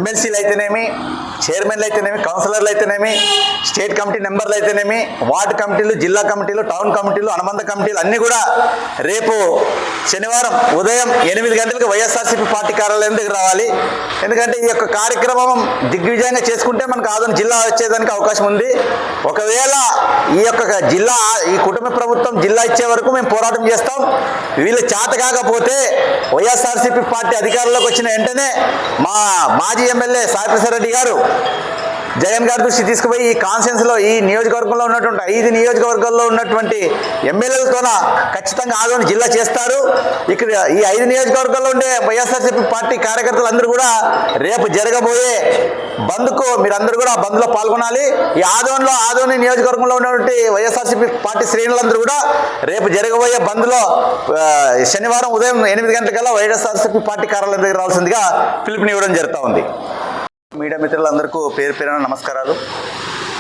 ఎమ్మెల్సీలు అయితేనేమి, చైర్మన్లు అయితేనేమి, కౌన్సిలర్లు అయితేనేమి, స్టేట్ కమిటీ మెంబర్లు అయితేనేమి, వార్డు కమిటీలు, జిల్లా కమిటీలు, టౌన్ కమిటీలు, అనుబంధ కమిటీలు అన్నీ కూడా రేపు శనివారం ఉదయం 8 గంటలకు వైఎస్ఆర్సీపీ పార్టీ కార్యాలయం దగ్గర రావాలి. ఎందుకంటే ఈ యొక్క కార్యక్రమం దిగ్విజయంగా చేసుకుంటే మనకు ఆదోని జిల్లా వచ్చేదానికి అవకాశం ఉంది. ఒకవేళ ఈ యొక్క జిల్లా, ఈ కుటుంబ ప్రభుత్వం జిల్లా ఇచ్చే వరకు మేము పోరాటం చేస్తాం. వీళ్ళు చేత కాకపోతే వైఎస్ఆర్సీపీ పార్టీ అధికారంలోకి వచ్చిన వెంటనే మా మాజీ ఎమ్మెల్యే సాయి ప్రసాద్ రెడ్డి గారు జగన్ గారి దృష్టి తీసుకుపోయి ఈ కాన్ఫరెన్స్లో, ఈ నియోజకవర్గంలో ఉన్నటువంటి 5 నియోజకవర్గాల్లో ఉన్నటువంటి ఎమ్మెల్యేలతోన ఖచ్చితంగా ఆదోని జిల్లా చేస్తారు. ఇక్కడ ఈ 5 నియోజకవర్గాల్లో ఉండే వైఎస్ఆర్సీపీ పార్టీ కార్యకర్తలు అందరూ కూడా రేపు జరగబోయే బంద్కు మీరందరూ కూడా బంద్లో పాల్గొనాలి. ఈ ఆదోని నియోజకవర్గంలో ఉన్నటువంటి వైఎస్ఆర్సీపీ పార్టీ శ్రేణులందరూ కూడా రేపు జరగబోయే బంద్లో శనివారం ఉదయం 8 గంటలకల్లా వైఎస్ఆర్సీపీ పార్టీ కార్యాలయం దగ్గర రావాల్సిందిగా పిలుపునివ్వడం జరుగుతూ ఉంది. మీడియా మిత్రులందరికీ పేరు పేరున నమస్కారాలు.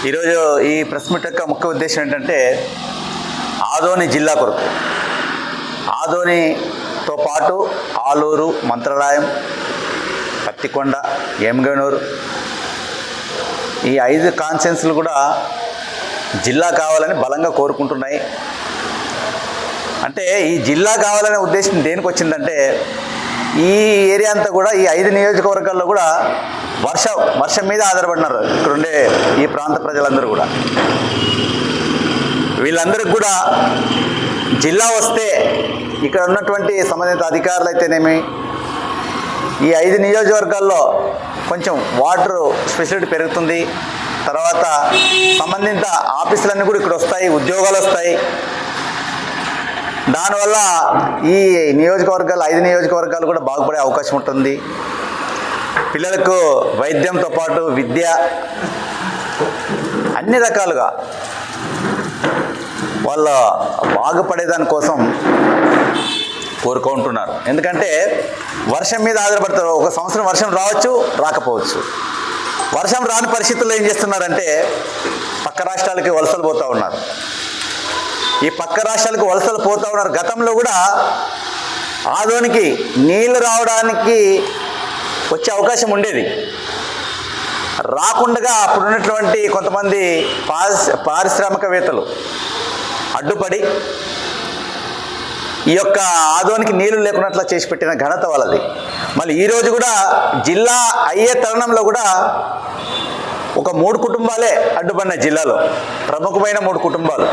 ఈరోజు ఈ ప్రెస్ మీట్ యొక్క ముఖ్య ఉద్దేశం ఏంటంటే ఆదోని జిల్లా కొరకు, ఆదోనితో పాటు ఆలూరు, మంత్రాలయం, పత్తికొండ, ఎమ్గనూరు ఈ 5 కాన్స్టిట్యున్సీలు కూడా జిల్లా కావాలని బలంగా కోరుకుంటున్నాయి. అంటే ఈ జిల్లా కావాలనే ఉద్దేశం దేనికి వచ్చిందంటే ఈ ఏరియా అంతా కూడా, ఈ 5 నియోజకవర్గాల్లో కూడా వర్షం మీద ఆధారపడినారు ఇక్కడ ఉండే ఈ ప్రాంత ప్రజలందరూ కూడా. వీళ్ళందరికీ కూడా జిల్లా వస్తే ఇక్కడ ఉన్నటువంటి సంబంధిత అధికారులు అయితేనేమి, ఈ 5 నియోజకవర్గాల్లో కొంచెం వాటర్ ఫెసిలిటీ పెరుగుతుంది. తర్వాత సంబంధిత ఆఫీసులన్నీ కూడా ఇక్కడ వస్తాయి, ఉద్యోగాలు వస్తాయి. దానివల్ల ఈ నియోజకవర్గాలు, 5 నియోజకవర్గాలు కూడా బాగుపడే అవకాశం ఉంటుంది. పిల్లలకు వైద్యంతో పాటు విద్య, అన్ని రకాలుగా వాళ్ళ బాగుపడేదానికోసం కోరుకుంటున్నారు. ఎందుకంటే వర్షం మీద ఆధారపడతారు. ఒక సంవత్సరం వర్షం రావచ్చు, రాకపోవచ్చు. వర్షం రాని పరిస్థితుల్లో ఏం చేస్తున్నారంటే పక్క రాష్ట్రాలకి వలసలు పోతూ ఉన్నారు. ఈ పక్క రాష్ట్రాలకు వలసలు పోతూ ఉన్నారు. గతంలో కూడా ఆదోనికి నీళ్లు రావడానికి వచ్చే అవకాశం ఉండేది. రాకుండా అప్పుడున్నటువంటి కొంతమంది పారిశ్రామికవేత్తలు అడ్డుపడి ఈ యొక్క ఆదోనికి నీళ్లు లేకున్నట్లా చేసి పెట్టిన ఘనత వాళ్ళది. మళ్ళీ ఈరోజు కూడా జిల్లా అయ్యే తరుణంలో కూడా ఒక 3 కుటుంబాలే అడ్డుపడిన జిల్లాలో, ప్రముఖమైన 3 కుటుంబాలు.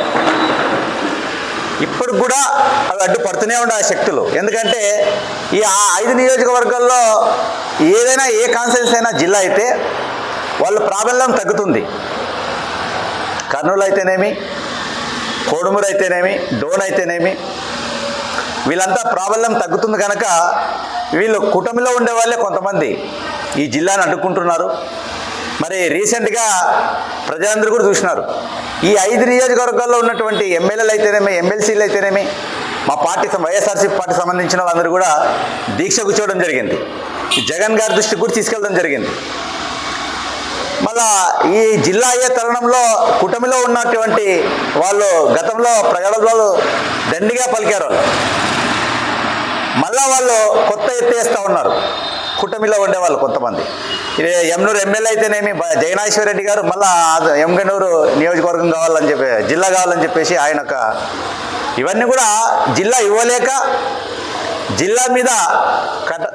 ఇప్పుడు కూడా అవి అడ్డుపడుతూనే ఉండే ఆ శక్తులు. ఎందుకంటే ఈ 5 నియోజకవర్గాల్లో ఏదైనా, ఏ కాన్స్టిట్యున్సీ అయినా జిల్లా అయితే వాళ్ళ ప్రాబల్యం తగ్గుతుంది. కర్నూలు అయితేనేమి, కోడుమూరు అయితేనేమి, డోన్ అయితేనేమి, వీళ్ళంతా ప్రాబల్యం తగ్గుతుంది కనుక వీళ్ళు కుటుంబంలో ఉండే వాళ్ళే కొంతమంది ఈ జిల్లాను అడ్డుకుంటున్నారు. మరి రీసెంట్గా ప్రజలందరూ కూడా చూసినారు. ఈ 5 నియోజకవర్గాల్లో ఉన్నటువంటి ఎమ్మెల్యేలు అయితేనేమి, ఎమ్మెల్సీలు అయితేనేమి, మా పార్టీ వైఎస్ఆర్సీపీ పార్టీ సంబంధించిన వాళ్ళందరూ కూడా దీక్ష కూర్చోవడం జరిగింది. జగన్ గారి దృష్టికి కూడా తీసుకెళ్ళడం జరిగింది. మళ్ళా ఈ జిల్లా అయ్యే తరుణంలో కుటుంబంలో ఉన్నటువంటి వాళ్ళు గతంలో ప్రజలలో దండిగా పలికారు. మళ్ళా వాళ్ళు కొత్త ఎత్తేస్తూ ఉన్నారు కుటుంబంలో ఉండేవాళ్ళు కొంతమంది. ఎమ్నూరు ఎమ్మెల్యే అయితేనేమి జగనాశ్వర్ రెడ్డి గారు మళ్ళీ ఎమ్గనూరు నియోజకవర్గం కావాలని చెప్పి, జిల్లా కావాలని చెప్పేసి ఆయన ఇవన్నీ కూడా జిల్లా ఇవ్వలేక జిల్లా మీద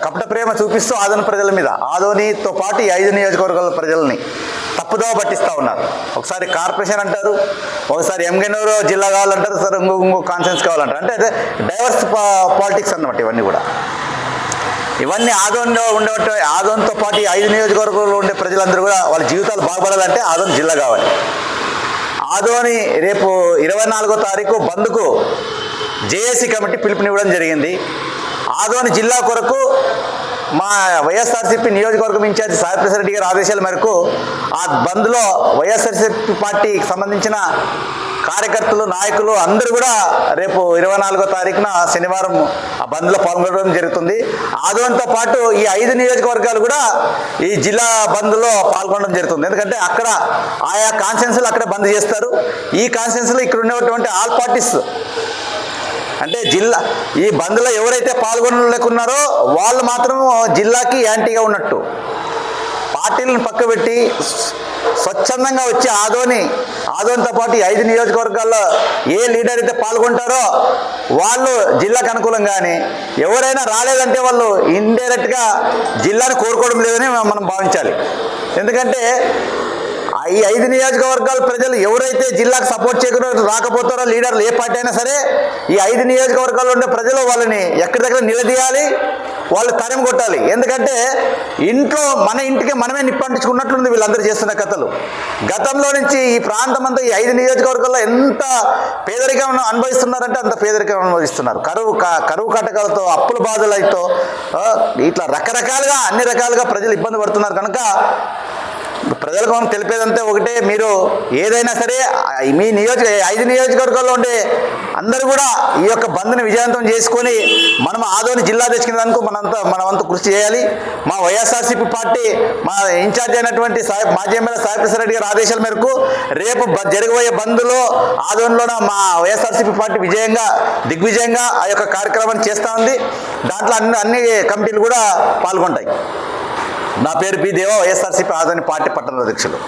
కపట ప్రేమ చూపిస్తూ ఆదోని ప్రజల మీద, ఆదోనితో పాటు ఈ 5 నియోజకవర్గాల ప్రజల్ని తప్పుదోవ పట్టిస్తూ ఉన్నారు. ఒకసారి కార్పొరేషన్ అంటారు, ఒకసారి ఎమ్గనూరు జిల్లా కావాలంటారు, సరే ఇంకో కాన్ఫరెన్స్ కావాలంటారు. అంటే అదే డైవర్స్ పాలిటిక్స్ అన్నమాట ఇవన్నీ కూడా. ఇవన్నీ ఆదోనిలో ఉండేటువంటి, ఆదోనితో పాటు ఈ 5 నియోజకవర్గాల్లో ఉండే ప్రజలందరూ కూడా వాళ్ళ జీవితాలు బాగుపడాలంటే ఆదోని జిల్లా కావాలి. ఆదోని రేపు 24వ తారీఖు బంద్కు జేఏసీ కమిటీ పిలుపునివ్వడం జరిగింది. ఆదోని జిల్లా కొరకు మా వైఎస్ఆర్సీపీ నియోజకవర్గం ఇన్ఛార్జి సాయి ప్రసాద్ రెడ్డి గారి ఆదేశాల మేరకు ఆ బంద్లో వైఎస్ఆర్సీపీ పార్టీకి సంబంధించిన కార్యకర్తలు, నాయకులు అందరూ కూడా రేపు 24వ తారీఖున శనివారం ఆ బంద్లో పాల్గొనడం జరుగుతుంది. ఆదోనితో పాటు ఈ 5 నియోజకవర్గాలు కూడా ఈ జిల్లా బంద్లో పాల్గొనడం జరుగుతుంది. ఎందుకంటే అక్కడ ఆయా కాన్స్టిట్యున్సీలు అక్కడే బంద్ చేస్తారు. ఈ కాన్స్టిట్యున్సీలో ఇక్కడ ఉన్నటువంటి ఆల్ పార్టీస్ అంటే జిల్లా ఈ బంద్లో ఎవరైతే పాల్గొనలేకున్నారో వాళ్ళు మాత్రం జిల్లాకి యాంటీగా ఉన్నట్టు. పార్టీలను పక్కబెట్టి స్వచ్ఛందంగా వచ్చి ఆదోనితో పాటు ఈ 5 నియోజకవర్గాల్లో ఏ లీడర్ అయితే పాల్గొంటారో వాళ్ళు జిల్లాకు అనుకూలం, కానీ ఎవరైనా రాలేదంటే వాళ్ళు ఇండైరెక్ట్గా జిల్లాను కోరుకోవడం లేదని మనం భావించాలి. ఎందుకంటే ఈ 5 నియోజకవర్గాల ప్రజలు ఎవరైతే జిల్లాకు సపోర్ట్ చేయకుండా రాకపోతారో లీడర్లు ఏ పార్టీ అయినా సరే, ఈ 5 నియోజకవర్గాల్లో ఉండే ప్రజలు వాళ్ళని ఎక్కడి దగ్గర నిలదీయాలి, వాళ్ళు తరిమి కొట్టాలి. ఎందుకంటే మన ఇంటికి మనమే నిప్పంటించుకున్నట్లుంది వీళ్ళందరూ చేస్తున్న కథలు. గతంలో నుంచి ఈ ప్రాంతం అంతా ఈ 5 నియోజకవర్గాల్లో ఎంత పేదరికం అనుభవిస్తున్నారంటే అంత పేదరికం అనుభవిస్తున్నారు. కరువు కటకాలతో, అప్పుల బాధలతో, ఇట్లా రకరకాలుగా అన్ని రకాలుగా ప్రజలు ఇబ్బంది పడుతున్నారు. కనుక ప్రజలకు మనం తెలిపేదంటే ఒకటే, మీరు ఏదైనా సరే మీ 5 నియోజకవర్గాల్లో ఉండే అందరూ కూడా ఈ యొక్క బంద్ని విజయవంతం చేసుకొని మనం ఆదోని జిల్లా తెచ్చుకునేందుకు మన వంతు కృషి చేయాలి. మా వైఎస్ఆర్సీపీ పార్టీ మా ఇన్ఛార్జ్ అయినటువంటి మాజీ ఎమ్మెల్యే సాయిప్రసాద్ రెడ్డి గారి ఆదేశాల మేరకు రేపు జరగబోయే బంద్లో ఆదోనిలోన మా వైఎస్ఆర్సీపీ పార్టీ దిగ్విజయంగా ఆ యొక్క కార్యక్రమాన్ని చేస్తూ ఉంది. దాంట్లో అన్ని కమిటీలు కూడా పాల్గొంటాయి. నా పేరు పి దేవ, వైఎస్ఆర్సీపీ ఆదోని పార్టీ పట్టణ అధ్యక్షులు.